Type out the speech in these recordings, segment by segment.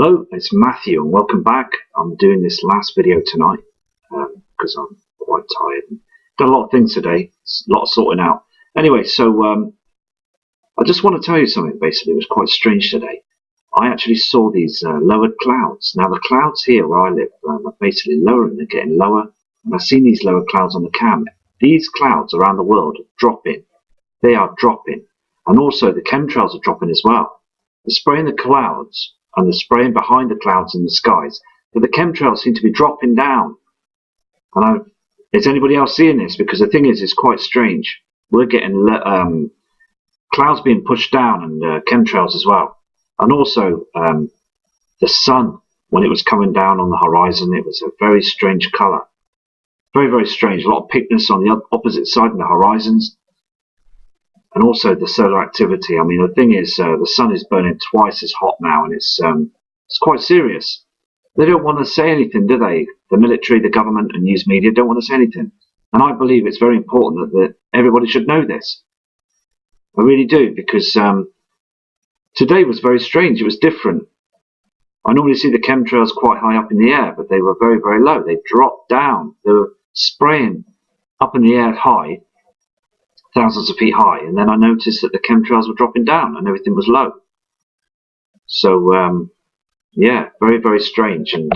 Hello, it's Matthew and welcome back. I'm doing this last video tonight because I'm quite tired. Done a lot of things today, a lot of sorting out. Anyway, so I just want to tell you something. Basically, it was quite strange today. I actually saw these lowered clouds. Now the clouds here where I live are basically lower and they're getting lower. And I've seen these lower clouds on the cam. These clouds around the world are dropping. They are dropping. And also the chemtrails are dropping as well. They're spraying the clouds and they're spraying behind the clouds in the skies. But the chemtrails seem to be dropping down. And is anybody else seeing this? Because the thing is, it's quite strange. We're getting clouds being pushed down and chemtrails as well. And also the sun, when it was coming down on the horizon, it was a very strange colour. Very, very strange. A lot of picness on the opposite side of the horizons. And also the solar activity. I mean, the thing is, the sun is burning twice as hot now, and it's quite serious. They don't want to say anything, do they? The military, the government, and news media don't want to say anything. And I believe it's very important that everybody should know this. I really do, because today was very strange. It was different. I normally see the chemtrails quite high up in the air, but they were very, very low. They dropped down. They were spraying up in the air high, thousands of feet high, and then I noticed that the chemtrails were dropping down and everything was low. So yeah, very, very strange, and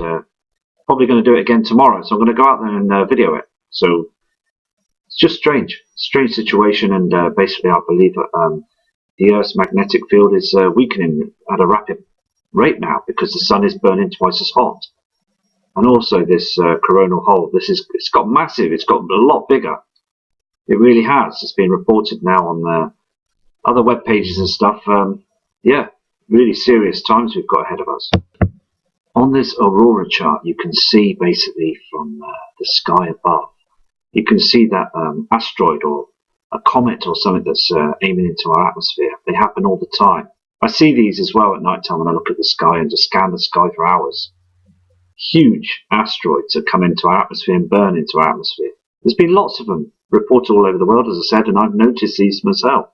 probably going to do it again tomorrow. So I'm going to go out there and video it. So it's just strange situation, and basically I believe that the Earth's magnetic field is weakening at a rapid rate now because the sun is burning twice as hot. And also this coronal hole, it's got massive, it's got a lot bigger. It really has. It's been reported now on other web pages and stuff. Yeah, really serious times we've got ahead of us. On this aurora chart, you can see basically from the sky above, you can see that asteroid or a comet or something that's aiming into our atmosphere. They happen all the time. I see these as well at night time when I look at the sky and just scan the sky for hours. Huge asteroids that come into our atmosphere and burn into our atmosphere. There's been lots of them reported all over the world, as I said, and I've noticed these myself.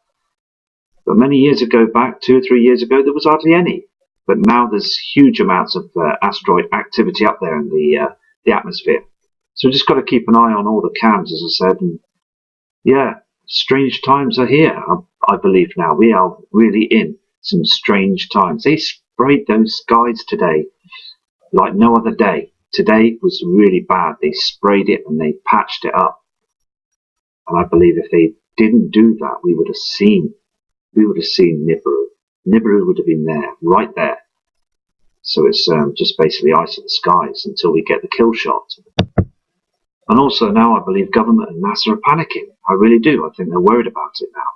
But many years ago, back 2 or 3 years ago, there was hardly any. But now there's huge amounts of asteroid activity up there in the atmosphere. So we've just got to keep an eye on all the cams, as I said. And yeah, strange times are here, I believe now. We are really in some strange times. They sprayed those skies today like no other day. Today was really bad. They sprayed it and they patched it up. And I believe if they didn't do that, we would have seen Nibiru. Nibiru would have been there, right there. So it's just basically ice in the skies until we get the kill shot. And also now I believe government and NASA are panicking. I really do. I think they're worried about it now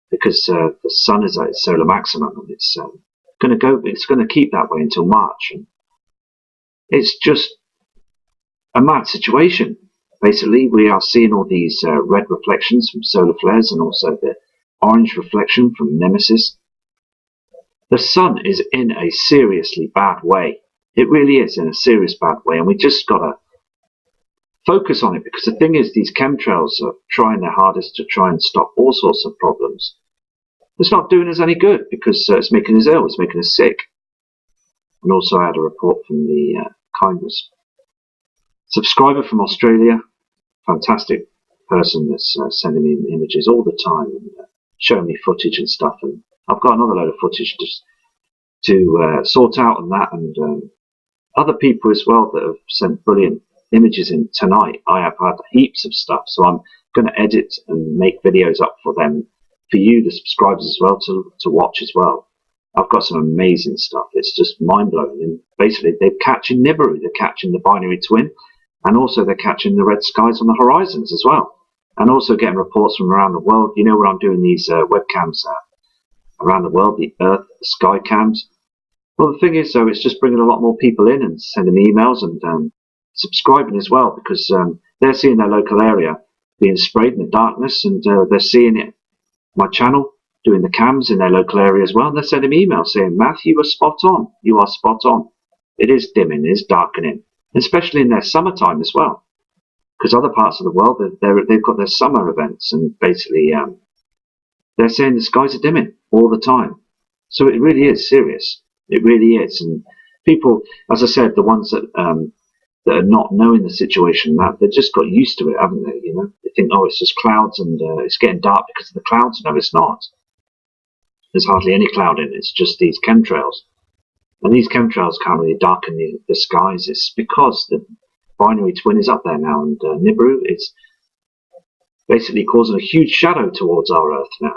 because the sun is at its solar maximum, and it's going to keep that way until March. And it's just a mad situation. Basically, we are seeing all these red reflections from solar flares and also the orange reflection from Nemesis. The sun is in a seriously bad way. It really is in a serious bad way, and we just got to focus on it, because the thing is, these chemtrails are trying their hardest to try and stop all sorts of problems. It's not doing us any good because it's making us ill, it's making us sick. And also I had a report from the kindness subscriber from Australia, fantastic person that's sending me images all the time and showing me footage and stuff. And I've got another load of footage just to sort out on that, and other people as well that have sent brilliant images in tonight. I have had heaps of stuff, so I'm going to edit and make videos up for them, for you, the subscribers as well, to watch as well. I've got some amazing stuff. It's just mind-blowing. And basically, they're catching Nibiru. They're catching the binary twin. And also they're catching the red skies on the horizons as well. And also getting reports from around the world. You know where I'm doing these webcams around the world, the Earth sky cams. Well, the thing is, though, it's just bringing a lot more people in and sending emails and subscribing as well, because they're seeing their local area being sprayed in the darkness, and they're seeing it. My channel doing the cams in their local area as well, and they're sending me emails saying, Matthew, you are spot on. You are spot on. It is dimming, it is darkening, especially in their summertime as well, because other parts of the world, they've got their summer events, and basically they're saying the skies are dimming all the time. So it really is serious. It really is. And People, as I said, the ones that are not knowing the situation, that they've just got used to it, haven't they? You know, they think, oh, it's just clouds and it's getting dark because of the clouds. No, it's not. There's hardly any cloud in it. It's just these chemtrails. And these chemtrails can't really darken the skies. It's because the binary twin is up there now, and Nibiru is basically causing a huge shadow towards our Earth now.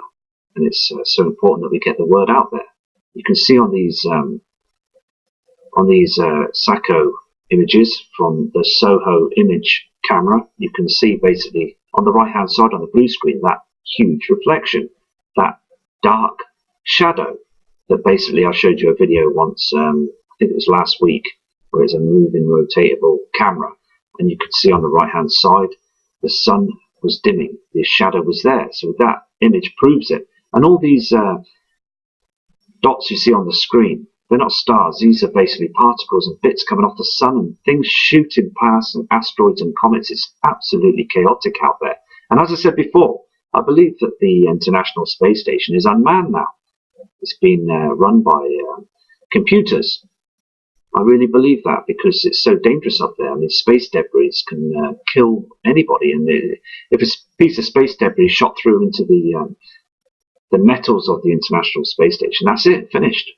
And it's so important that we get the word out there. You can see on these SACO images from the Soho image camera, you can see basically on the right hand side on the blue screen that huge reflection, that dark shadow that basically I showed you a video once, I think it was last week, where it's a moving rotatable camera, and you could see on the right hand side the sun was dimming, the shadow was there, so that image proves it. And all these dots you see on the screen, they're not stars, these are basically particles and bits coming off the sun and things shooting past, and asteroids and comets. It's absolutely chaotic out there. And as I said before, I believe that the International Space Station is unmanned now. It's been run by computers. I really believe that, because it's so dangerous up there. I mean, space debris can kill anybody, and if a piece of space debris shot through into the metals of the International Space Station, that's it, finished.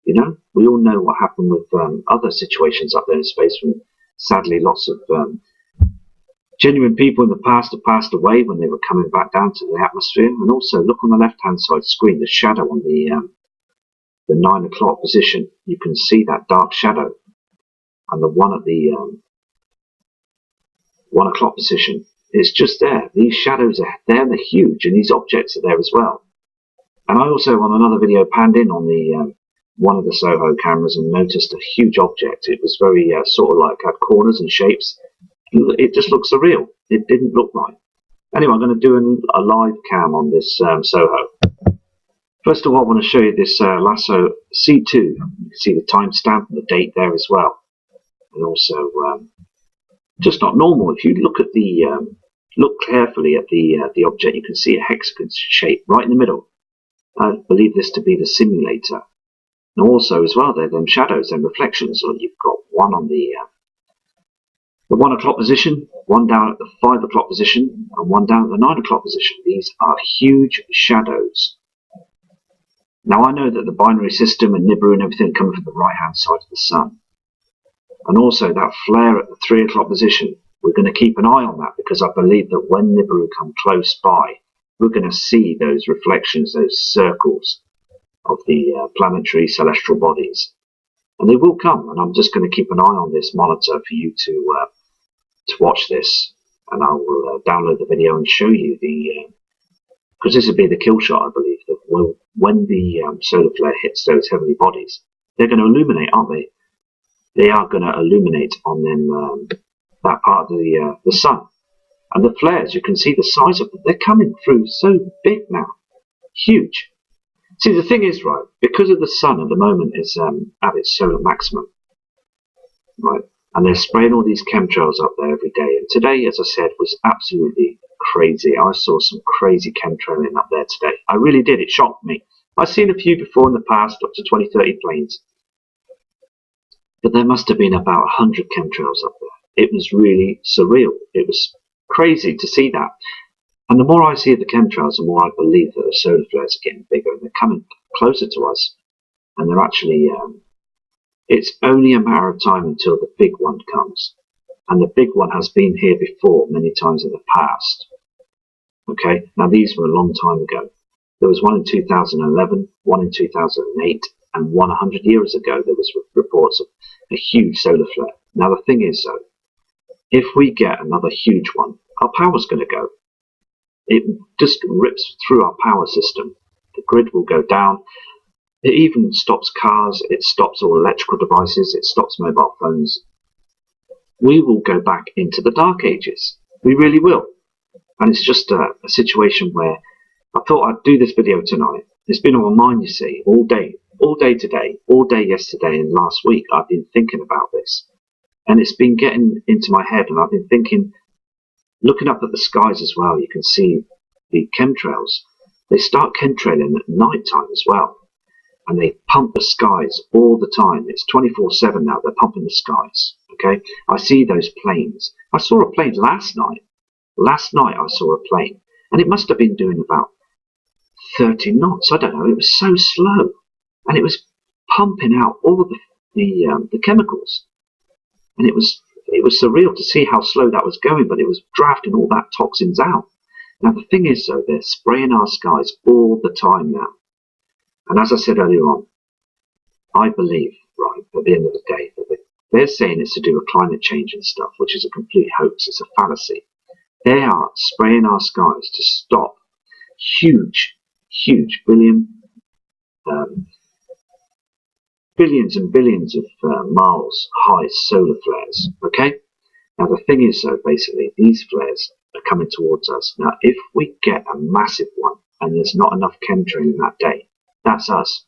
You know, we all know what happened with other situations up there in space, when sadly lots of genuine people in the past have passed away when they were coming back down to the atmosphere. And also, look on the left-hand side screen, the shadow on the 9 o'clock position. You can see that dark shadow, and the one at the 1 o'clock position. It's just there. These shadows are there, they're huge, and these objects are there as well. And I also, on another video, panned in on the one of the Soho cameras and noticed a huge object. It was very sort of like had corners and shapes. It just looked surreal. It didn't look right. Anyway, I'm going to do a live cam on this Soho. First of all, I want to show you this Lasso C2. You can see the timestamp and the date there as well. And also, just not normal. If you look at look carefully at the object, you can see a hexagon shape right in the middle. I believe this to be the simulator. And also as well, there them shadows and reflections. So you've got one on the 1 o'clock position, one down at the 5 o'clock position, and one down at the 9 o'clock position. These are huge shadows. Now I know that the binary system and Nibiru and everything coming from the right hand side of the sun. And also that flare at the 3 o'clock position, we're going to keep an eye on that, because I believe that when Nibiru come close by, we're going to see those reflections, those circles of the planetary celestial bodies. And they will come, and I'm just going to keep an eye on this monitor for you to watch this. And I will download the video and show you because this would be the kill shot, I believe, that when the solar flare hits those heavenly bodies, they're going to illuminate, aren't they? They are going to illuminate on them that part of the sun. And the flares, you can see the size of them. They're coming through so big now, huge. See, the thing is, right, because of the sun at the moment is at its solar maximum, right, and they're spraying all these chemtrails up there every day. And today, as I said, was absolutely crazy. I saw some crazy chemtrailing up there today. I really did. It shocked me. I've seen a few before in the past, up to 20, 30 planes. But there must have been about 100 chemtrails up there. It was really surreal. It was crazy to see that. And the more I see the chemtrails, the more I believe that the solar flares are getting bigger and they're coming closer to us. And they're actually, it's only a matter of time until the big one comes. And the big one has been here before, many times in the past. Okay, now these were a long time ago. There was one in 2011, one in 2008, and one 100 years ago. There was reports of a huge solar flare. Now the thing is, though, if we get another huge one, our power's going to go. It just rips through our power system. The grid will go down. It even stops cars. It stops all electrical devices. It stops mobile phones. We will go back into the dark ages. We really will. And it's just a situation where I thought I'd do this video tonight. It's been on my mind, you see, all day today, all day yesterday and last week. I've been thinking about this. And it's been getting into my head, and I've been thinking, looking up at the skies as well, you can see the chemtrails. They start chemtrailing at night time as well. and they pump the skies all the time. It's 24/7 now. They're pumping the skies. Okay, I see those planes. I saw a plane last night. Last night I saw a plane, and it must have been doing about 30 knots. I don't know. It was so slow, and it was pumping out all of the chemicals, and it was surreal to see how slow that was going. But it was drafting all that toxins out. Now the thing is, though, they're spraying our skies all the time now. And as I said earlier on, I believe, right, at the end of the day, that they're saying it's to do with climate change and stuff, which is a complete hoax. It's a fallacy. They are spraying our skies to stop huge billions and billions of miles high solar flares. Okay? Now the thing is, though, basically, these flares are coming towards us. Now, if we get a massive one, and there's not enough chemtrail in that day, that's us.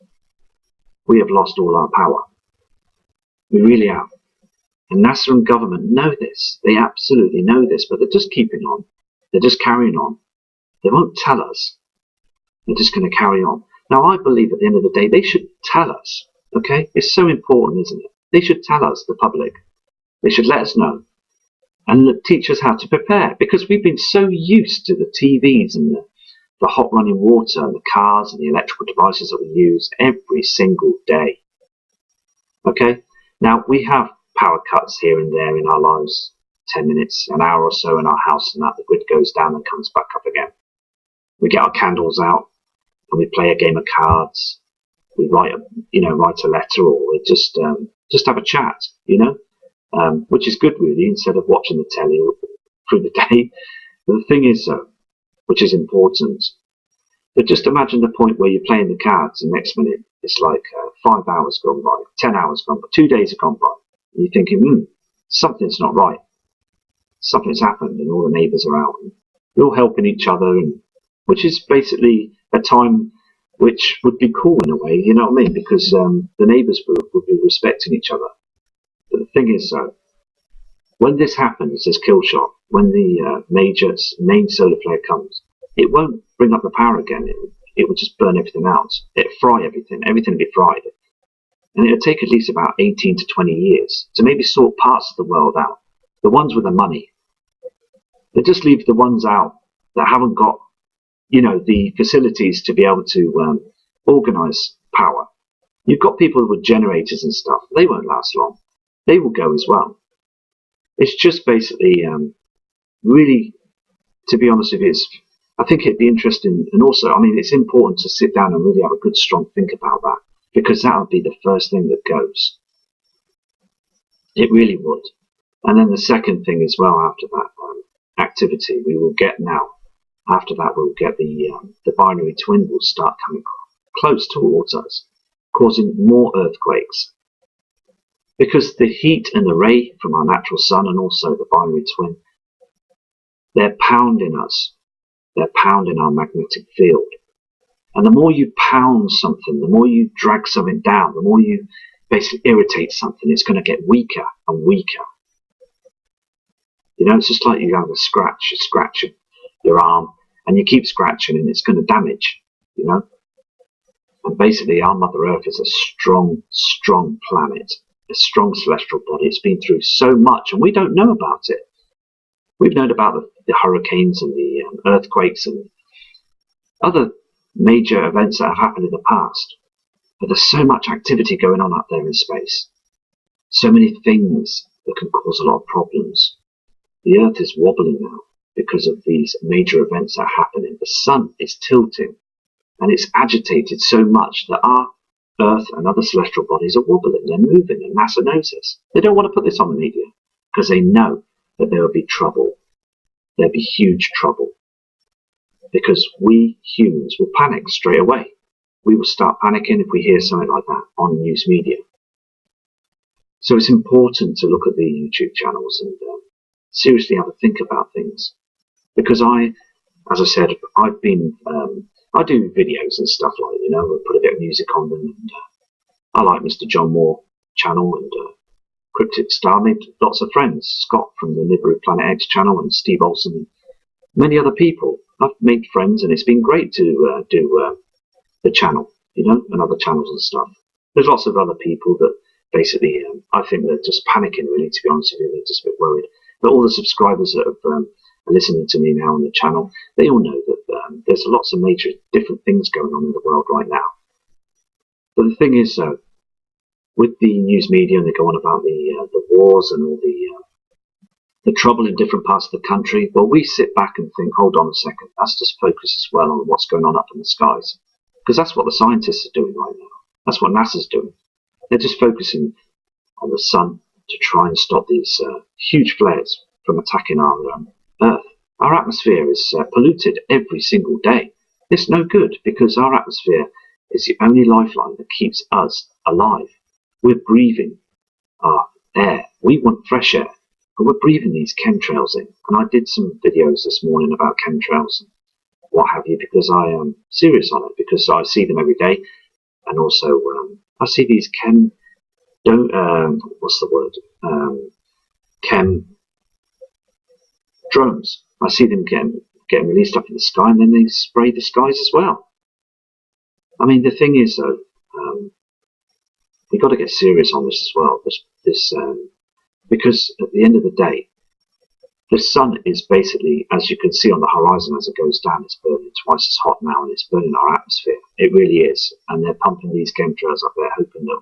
We have lost all our power. We really have. And NASA and government know this. They absolutely know this, but they're just keeping on. They're just carrying on. They won't tell us. They're just going to carry on. Now, I believe at the end of the day, they should tell us. Okay? It's so important, isn't it? They should tell us, the public. They should let us know. And teach us how to prepare. Because we've been so used to the TVs and the hot running water and the cars and the electrical devices that we use every single day. Okay? Now, we have power cuts here and there in our lives. 10 minutes, an hour or so in our house, and that the grid goes down and comes back up again. We get our candles out and we play a game of cards. We write a letter, or we just have a chat, which is good really, instead of watching the telly through the day. But the thing is, which is important, but just imagine the point where you're playing the cards, and next minute it's like 5 hours gone by, 10 hours gone by, 2 days have gone by, and you're thinking, something's not right. Something's happened, and all the neighbours are out, and we're all helping each other, and which is basically a time which would be cool in a way, you know what I mean? Because the neighbours would be respecting each other. But the thing is, when this happens, this kill shot, when the main solar flare comes, it won't bring up the power again. It would just burn everything out. It'd fry everything. Everything would be fried. And it would take at least about 18 to 20 years to maybe sort parts of the world out. The ones with the money. They just leave the ones out that haven't got, the facilities to be able to organise power. You've got people with generators and stuff. They won't last long. They will go as well. It's just basically, really, to be honest with you, I think it'd be interesting. And also, it's important to sit down and really have a good, strong think about that. Because that would be the first thing that goes. It really would. And then the second thing as well, after that activity, we will get now. After that, we'll get the binary twin will start coming close towards us, causing more earthquakes. Because the heat and the ray from our natural sun and also the binary twin, they're pounding us. They're pounding our magnetic field. And the more you pound something, the more you drag something down, the more you basically irritate something, it's going to get weaker and weaker. It's just like you have a scratch. You scratch your arm, and you keep scratching, and it's going to damage, And basically, our Mother Earth is a strong, strong planet, a strong celestial body. It's been through so much, and we don't know about it. We've known about the hurricanes and the earthquakes and other major events that have happened in the past. But there's so much activity going on up there in space. So many things that can cause a lot of problems. The Earth is wobbling now because of these major events that are happening. The sun is tilting, and it's agitated so much that our Earth and other celestial bodies are wobbling. They're moving, and NASA knows this. They don't want to put this on the media because they know that there will be trouble. There'll be huge trouble. Because we humans will panic straight away. We will start panicking if we hear something like that on news media. So it's important to look at the YouTube channels and seriously have a think about things. Because as I said, I do videos and stuff like, I put a bit of music on them. And, I like Mr. John Moore channel and Cryptic Star. I made lots of friends. Scott from the Nibiru Planet X channel and Steve Olsen and many other people. I've made friends, and it's been great to do the channel. and other channels and stuff. There's lots of other people that basically, I think they're just panicking, really, to be honest with you. They're just a bit worried. But all the subscribers that are listening to me now on the channel, they all know that there's lots of major different things going on in the world right now. But the thing is, with the news media, and they go on about the wars and all the trouble in different parts of the country, well, we sit back and think, hold on a second, let's just focus as well on what's going on up in the skies. Because that's what the scientists are doing right now. That's what NASA's doing. They're just focusing on the sun to try and stop these huge flares from attacking our Earth. Our atmosphere is polluted every single day. It's no good because our atmosphere is the only lifeline that keeps us alive. We're breathing our air. We want fresh air, but we're breathing these chemtrails in. And I did some videos this morning about chemtrails and what have you, because I am serious on it, because I see them every day. And also, I see these chem drones. I see them getting released up in the sky, and then they spray the skies as well. I mean, the thing is, though, we've got to get serious on this as well. Because at the end of the day, the sun is basically, as you can see on the horizon as it goes down, it's burning twice as hot now, and it's burning our atmosphere. It really is. And they're pumping these chemtrails up there, hoping that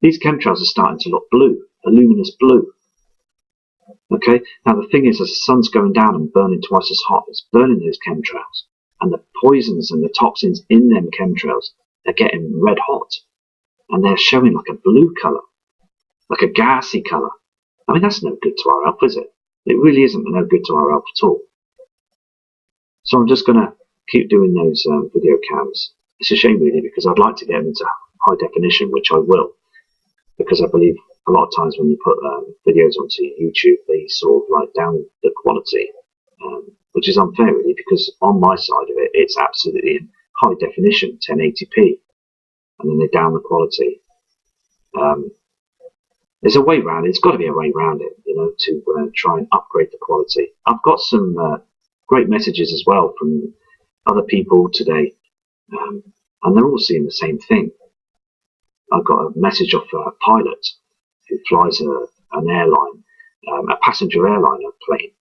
these chemtrails are starting to look blue, a luminous blue. Okay, now the thing is, as the sun's going down and burning twice as hot, it's burning those chemtrails. And the poisons and the toxins in them chemtrails are getting red hot. And they're showing like a blue colour, like a gassy colour. I mean, that's no good to our health, is it? It really isn't no good to our health at all. So I'm just going to keep doing those video cams. It's a shame, really, because I'd like to get them into high definition, which I will. Because I believe a lot of times when you put videos onto YouTube, they sort of like down the quality, which is unfair, really, because on my side of it, it's absolutely in high definition, 1080p, and then they down the quality. There's a way around it. It's got to be a way around it, to try and upgrade the quality. I've got some great messages as well from other people today, and they're all seeing the same thing. I've got a message off a pilot who flies an airline, a passenger airliner plane,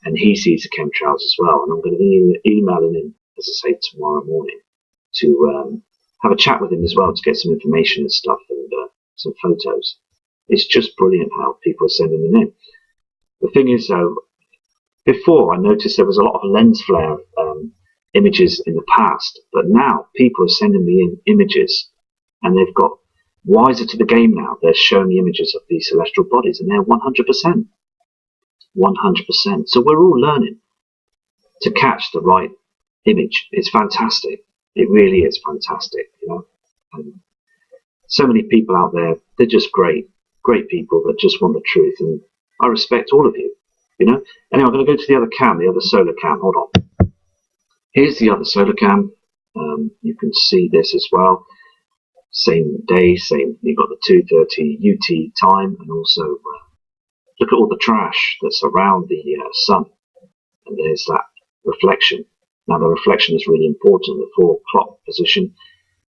and he sees the chemtrails as well. And I'm going to be emailing him, as I say, tomorrow morning to have a chat with him as well to get some information and stuff and some photos. It's just brilliant how people are sending them in. The thing is, though, before I noticed there was a lot of lens flare images in the past, but now people are sending me in images, and they've got wiser to the game now. They're showing me images of these celestial bodies, and they're 100%. 100%. So we're all learning to catch the right image. It's fantastic. It really is fantastic, And so many people out there, they're just great people that just want the truth, and I respect all of you, Anyway, I'm going to go to the other cam, the other solar cam. Hold on. Here's the other solar cam. You can see this as well. Same day, you've got the 2:30 UT time, and also look at all the trash that's around the sun, and there's that reflection. Now the reflection is really important, the 4 o'clock position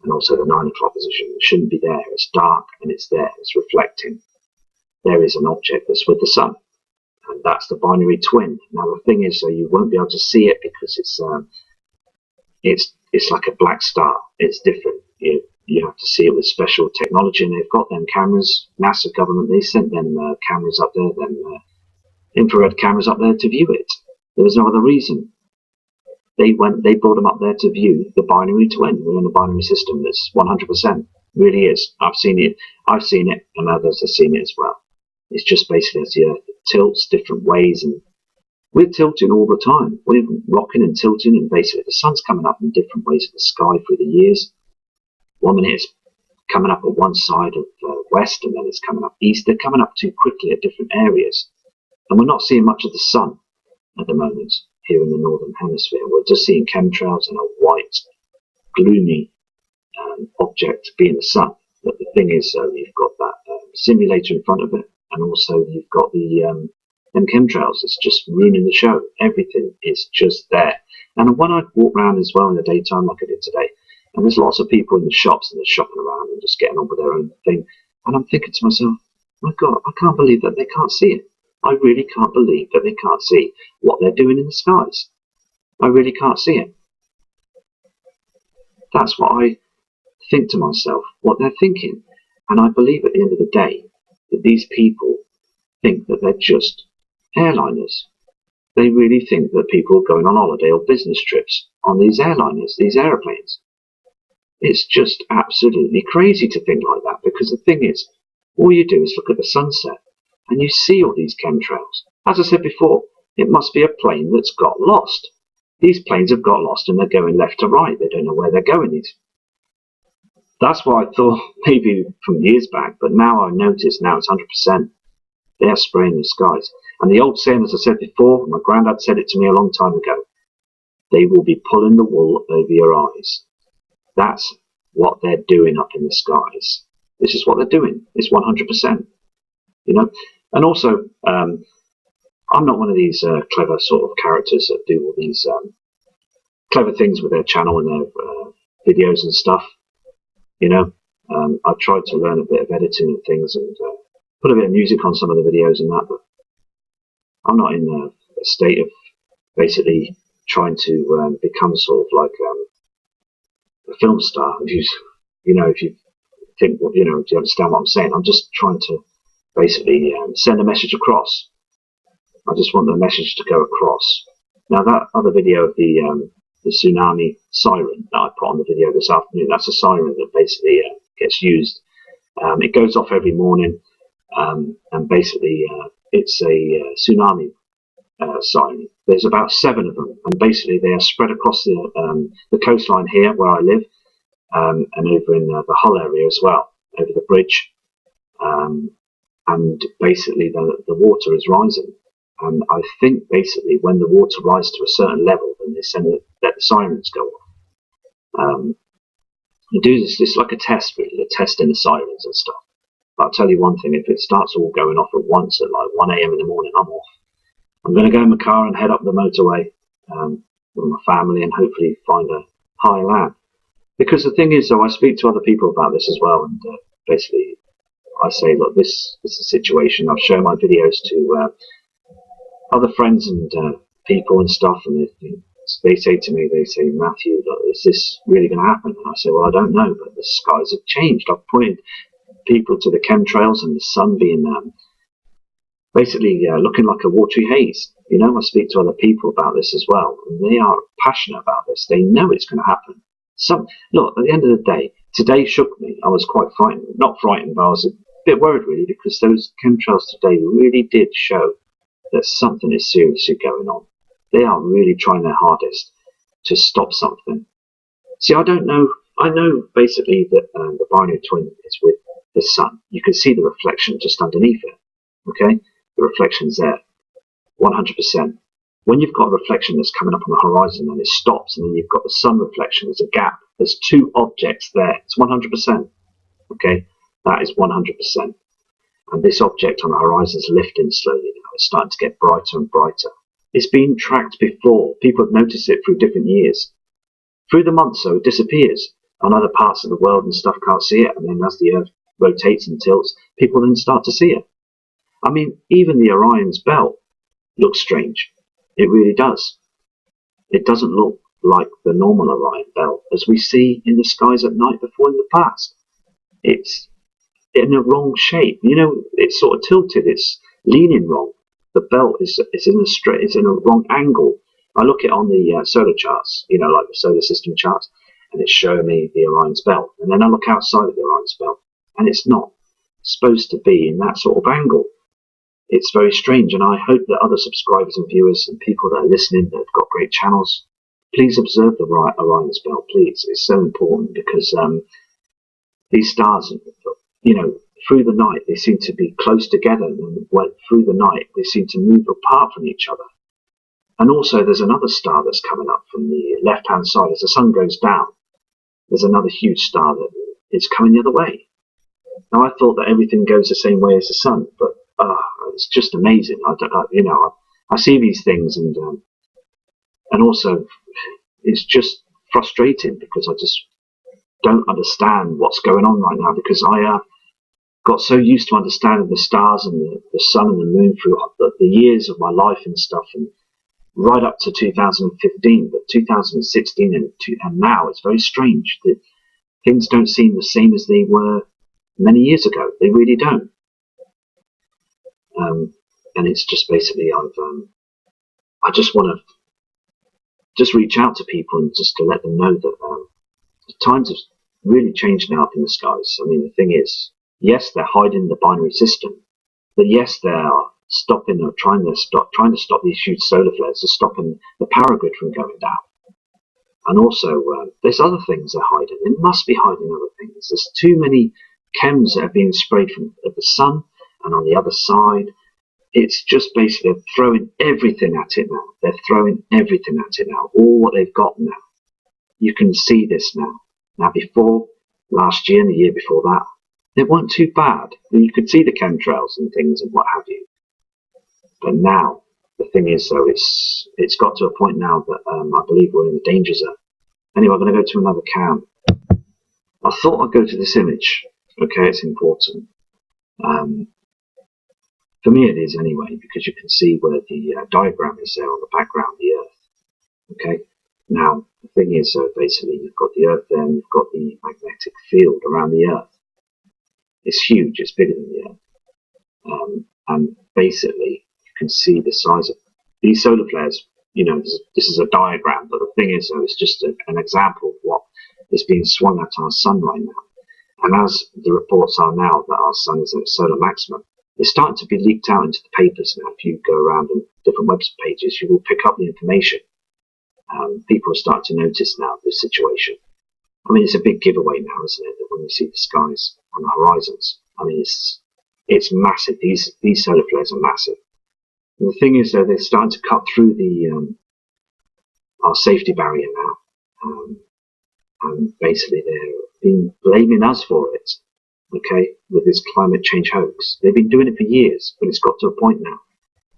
and also the 9 o'clock position. It shouldn't be there. It's dark and it's there, it's reflecting. There is an object that's with the sun, and that's the binary twin. Now the thing is, you won't be able to see it because it's like a black star. It's different. You have to see it with special technology, and they've got them cameras. NASA government, they sent them cameras up there, infrared cameras up there to view it. There was no other reason. They brought them up there to view the binary twin. We're in a binary system that's 100%. Really is. I've seen it, and others have seen it as well. It's just basically as the Earth tilts different ways, and we're tilting all the time. We're rocking and tilting, and basically the sun's coming up in different ways of the sky through the years. 1 minute it's coming up at one side of west, and then it's coming up east. They're coming up too quickly at different areas, and we're not seeing much of the sun at the moment here in the northern hemisphere. We're just seeing chemtrails and a white, gloomy object being the sun. But the thing is, you've got that simulator in front of it, and also you've got the them chemtrails. It's just ruining the show. Everything is just there. And when I walk around as well in the daytime, like I did today, And there's lots of people in the shops and they're shopping around and just getting on with their own thing. And I'm thinking to myself, my God, I can't believe that they can't see it. I really can't believe that they can't see what they're doing in the skies. I really can't see it. That's what I think to myself, what they're thinking. And I believe at the end of the day that these people think that they're just airliners. They really think that people are going on holiday or business trips on these airliners, these aeroplanes. It's just absolutely crazy to think like that, because the thing is, all you do is look at the sunset and you see all these chemtrails. As I said before, it must be a plane that's got lost. These planes have got lost and they're going left to right. They don't know where they're going. That's what I thought maybe from years back, but now I notice now it's 100%. They are spraying the skies. And the old saying, as I said before, my granddad said it to me a long time ago, they will be pulling the wool over your eyes. That's what they're doing up in the skies. This is what they're doing. It's 100%. You know, and also, I'm not one of these clever sort of characters that do all these clever things with their channel and their videos and stuff. You know, I've tried to learn a bit of editing and things and put a bit of music on some of the videos and that, but I'm not in a state of basically trying to become sort of like a film star. If you think, you know, do you understand what I'm saying? I'm just trying to basically send a message across. I just want the message to go across. Now that other video of the tsunami siren that I put on the video this afternoon, that's a siren that basically gets used. It goes off every morning, and basically it's a tsunami siren. There's about 7 of them, and basically they are spread across the coastline here where I live, and over in the Hull area as well, over the bridge. And basically the water is rising. And I think basically when the water rises to a certain level, then they let the sirens go off. They do this, it's like a test really, they're testing the sirens and stuff. But I'll tell you one thing, if it starts all going off at once at like 1 AM in the morning, I'm off. I'm going to go in my car and head up the motorway with my family and hopefully find a higher land. Because the thing is, though, I speak to other people about this as well, and basically I say, look, this is a situation. I've shown my videos to other friends and people and stuff, and they say to me, they say, Matthew, look, is this really going to happen? And I say, well, I don't know, but the skies have changed. I've pointed people to the chemtrails and the sun being basically looking like a watery haze. You know, I speak to other people about this as well, and they are passionate about this. They know it's going to happen. Look, at the end of the day, today shook me. I was quite frightened. Not frightened, but I was a bit worried, really, because those chemtrails today really did show that something is seriously going on. They are really trying their hardest to stop something. See, I don't know. I know basically that the binary twin is with the sun. You can see the reflection just underneath it. Okay, the reflection's there, 100%. When you've got a reflection that's coming up on the horizon and it stops, and then you've got the sun reflection, there's a gap. There's 2 objects there. It's 100%. Okay, that is 100%. And this object on the horizon is lifting slowly now. It's starting to get brighter and brighter. It's been tracked before. People have noticed it through different years. Through the months, so it disappears. On other parts of the world and stuff can't see it. And then as the Earth rotates and tilts, people then start to see it. I mean, even the Orion's belt looks strange. It really does. It doesn't look like the normal Orion belt as we see in the skies at night before in the past. It's in a wrong shape. You know, it's sort of tilted. It's leaning wrong. The belt is in a wrong angle. I look at it on the solar charts, you know, like the solar system charts, and it's showing me the Orion's belt. And then I look outside of the Orion's belt, and it's not supposed to be in that sort of angle. It's very strange, and I hope that other subscribers and viewers and people that are listening that have got great channels, please observe the Orion's belt, please. It's so important because these stars, you know, through the night they seem to be close together, and through the night they seem to move apart from each other. And also there's another star that's coming up from the left-hand side. As the sun goes down, there's another huge star that is coming the other way. Now I thought that everything goes the same way as the sun, but it's just amazing. I see these things, and also it's just frustrating because don't understand what's going on right now, because I got so used to understanding the stars and the sun and the moon through the years of my life and stuff, and right up to 2015. But 2016 and now, it's very strange that things don't seem the same as they were many years ago. They really don't. And it's just basically, I just want to just reach out to people and just to let them know that the times have really changed now up in the skies. I mean, the thing is, yes, they're hiding the binary system, but yes, they are stopping or trying to stop these huge solar flares, to stopping the power grid from going down. And also, there's other things they're hiding. They must be hiding other things. There's too many chems that are being sprayed from the sun and on the other side. It's just basically throwing everything at it now. They're throwing everything at it now. All what they've got now. You can see this now. Now, before, last year and the year before that, they weren't too bad. You could see the chemtrails and things and what have you. But now, the thing is, though, it's got to a point now that I believe we're in the danger zone. Anyway, I'm going to go to another cam. I thought I'd go to this image. Okay, it's important. For me it is anyway, because you can see where the diagram is there on the background, the Earth. Okay, now the thing is, basically you've got the Earth there and you've got the magnetic field around the Earth. It's huge, it's bigger than the Earth. And basically you can see the size of these solar flares. You know, this is a diagram, but the thing is, though, it's just an example of what is being swung at our sun right now. And as the reports are now that our sun is at its solar maximum, it's starting to be leaked out into the papers now. If you go around on different web pages, you will pick up the information. People are starting to notice now this situation. I mean, it's a big giveaway now, isn't it, that when you see the skies on the horizons. I mean, it's massive. These solar flares are massive. And the thing is, though, they're starting to cut through our safety barrier now. And basically they're been blaming us for it. Okay, with this climate change hoax. They've been doing it for years, but it's got to a point now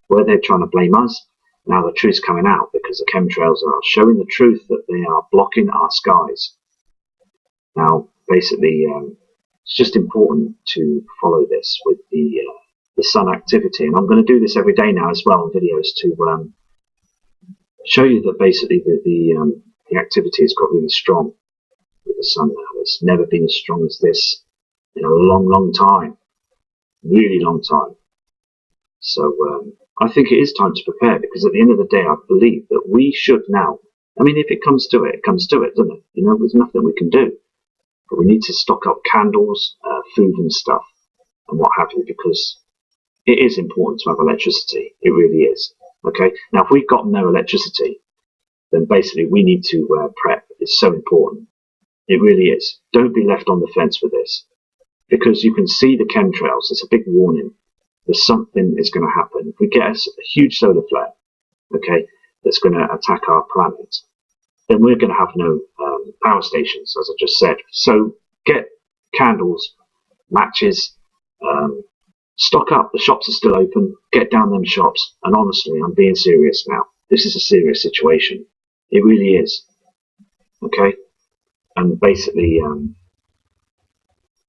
where they're trying to blame us. Now the truth's coming out, because the chemtrails are showing the truth that they are blocking our skies. Now, basically, it's just important to follow this with the sun activity, and I'm going to do this every day now as well in videos to show you that basically the activity has got really strong with the sun now. It's never been as strong as this in a long, long time. Really long time. So I think it is time to prepare, because at the end of the day, I believe that we should now, I mean, if it comes to it, it comes to it, doesn't it? You know, there's nothing we can do. But we need to stock up candles, food and stuff, and what have you, because it is important to have electricity. It really is. Okay? Now, if we've got no electricity, then basically we need to prep. It's so important. It really is. Don't be left on the fence with this, because you can see the chemtrails. It's a big warning that something is going to happen. If we get a huge solar flare, okay, that's going to attack our planet, then we're going to have no power stations, as I just said. So get candles, matches, stock up. The shops are still open. Get down them shops. And honestly, I'm being serious now. This is a serious situation. It really is. Okay? And basically,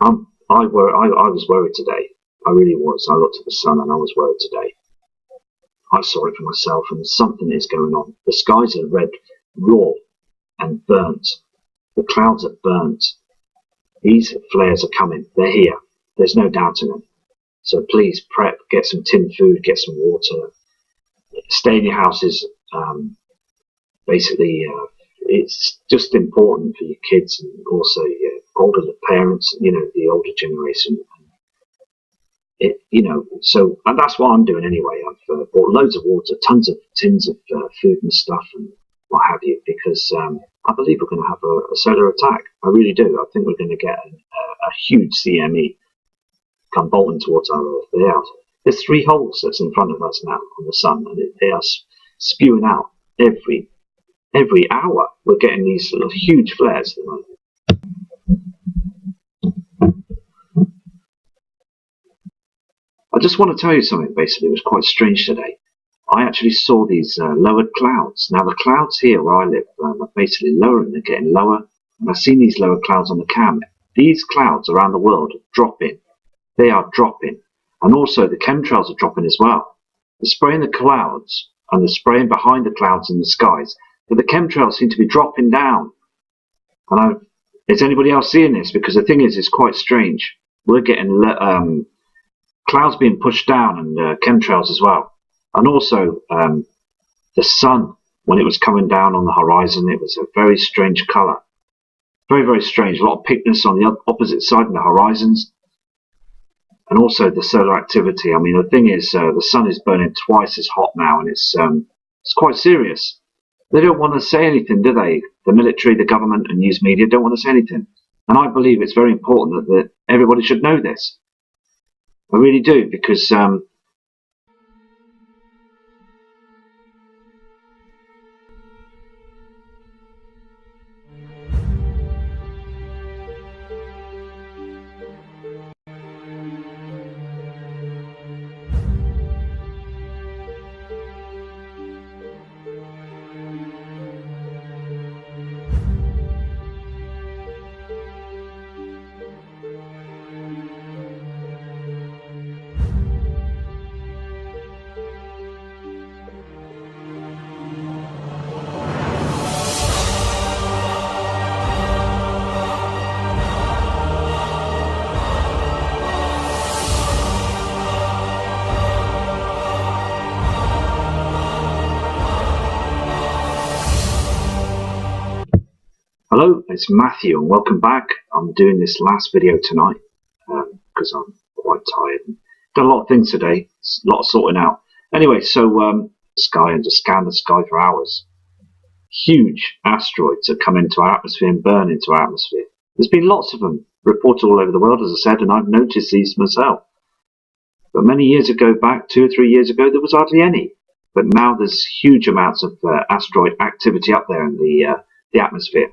I was worried today. I really was. I looked at the sun and I was worried today. I saw it for myself, and something is going on. The skies are red, raw, and burnt. The clouds are burnt. These flares are coming. They're here. There's no doubt in it. So please prep, get some tinned food, get some water. Stay in your houses. Basically, it's just important for your kids and also your older parents, you know, the older generation. So and that's what I'm doing anyway. I've bought loads of water, tons of tins of food and stuff and what have you, because I believe we're going to have a solar attack. I really do. I think we're going to get a huge CME come bolting towards our Earth. There's 3 holes that's in front of us now on the sun, and they are spewing out every hour. We're getting these little huge flares. I just want to tell you something. Basically, it was quite strange today. I actually saw these lowered clouds. Now the clouds here where I live are basically lowering. They're getting lower and I've seen these lower clouds on the cam. These clouds around the world are dropping. They are dropping. And also the chemtrails are dropping as well. They're spraying the clouds and they're spraying behind the clouds in the skies, but the chemtrails seem to be dropping down. And is anybody else seeing this? Because the thing is, it's quite strange. We're getting clouds being pushed down and chemtrails as well. And also the sun, when it was coming down on the horizon, it was a very strange colour. Very, very strange. A lot of picness on the opposite side of the horizons. And also the solar activity. I mean, the thing is, the sun is burning twice as hot now, and it's quite serious. They don't want to say anything, do they? The military, the government, and news media don't want to say anything. And I believe it's very important that everybody should know this. I really do, because hello, it's Matthew and welcome back. I'm doing this last video tonight because I'm quite tired and done a lot of things today. It's a lot of sorting out. Anyway, so sky and just scan the sky for hours. Huge asteroids that come into our atmosphere and burn into our atmosphere. There's been lots of them reported all over the world, as I said, and I've noticed these myself. But many years ago, back 2 or 3 years ago, there was hardly any. But now there's huge amounts of asteroid activity up there in the atmosphere.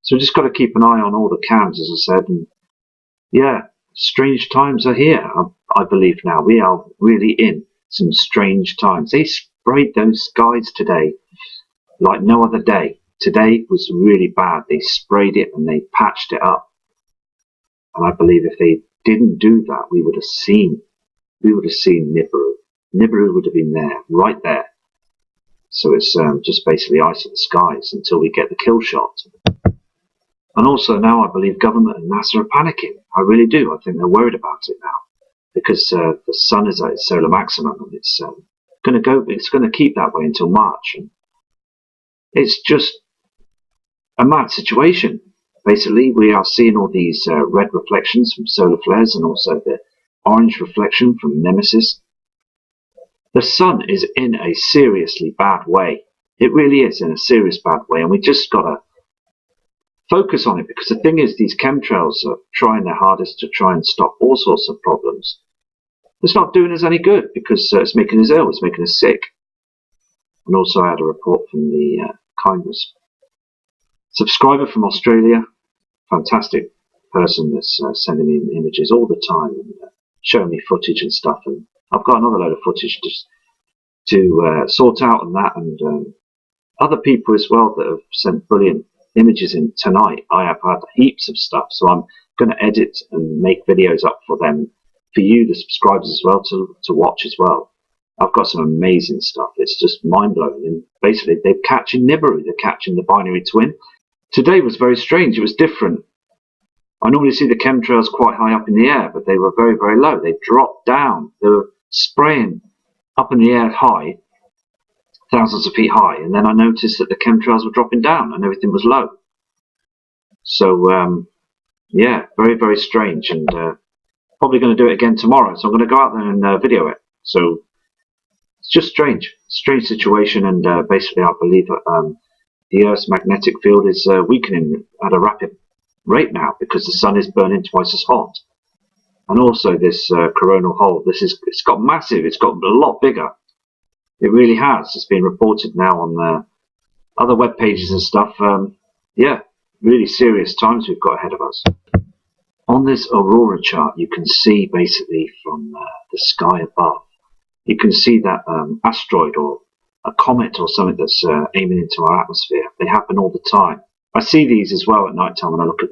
So we've just got to keep an eye on all the cams, as I said. And yeah, strange times are here, I believe now. We are really in some strange times. They sprayed those skies today like no other day. Today was really bad. They sprayed it and they patched it up. And I believe if they didn't do that, we would have seen Nibiru. Nibiru would have been there, right there. So it's just basically ice in the skies until we get the kill shot. And also now I believe government and NASA are panicking. I really do. I think they're worried about it now because the sun is at its solar maximum and it's going to keep that way until March. And it's just a mad situation. Basically, we are seeing all these red reflections from solar flares and also the orange reflection from Nemesis. The sun is in a seriously bad way. It really is in a serious bad way, and we just got to focus on it, because the thing is, these chemtrails are trying their hardest to try and stop all sorts of problems. It's not doing us any good because it's making us ill, it's making us sick. And also I had a report from the kindness subscriber from Australia, fantastic person that's sending me images all the time and showing me footage and stuff. And I've got another load of footage just to sort out on that, and other people as well that have sent brilliant images in tonight. I have had heaps of stuff, so I'm going to edit and make videos up for them, for you, the subscribers as well, to watch as well. I've got some amazing stuff. It's just mind-blowing. And basically, they're catching Nibiru. They're catching the binary twin. Today was very strange. It was different. I normally see the chemtrails quite high up in the air, but they were very, very low. They dropped down. They were spraying up in the air high, thousands of feet high. And then I noticed that the chemtrails were dropping down and everything was low. So, yeah, very, very strange. And probably going to do it again tomorrow. So I'm going to go out there and video it. So it's just strange situation, and basically I believe that the Earth's magnetic field is weakening at a rapid rate now because the sun is burning twice as hot. And also this coronal hole, it's got massive, it's got a lot bigger. It really has. It's been reported now on other web pages and stuff. Yeah, really serious times we've got ahead of us. On this aurora chart, you can see basically from the sky above, you can see that asteroid or a comet or something that's aiming into our atmosphere. They happen all the time. I see these as well at night time when I look at the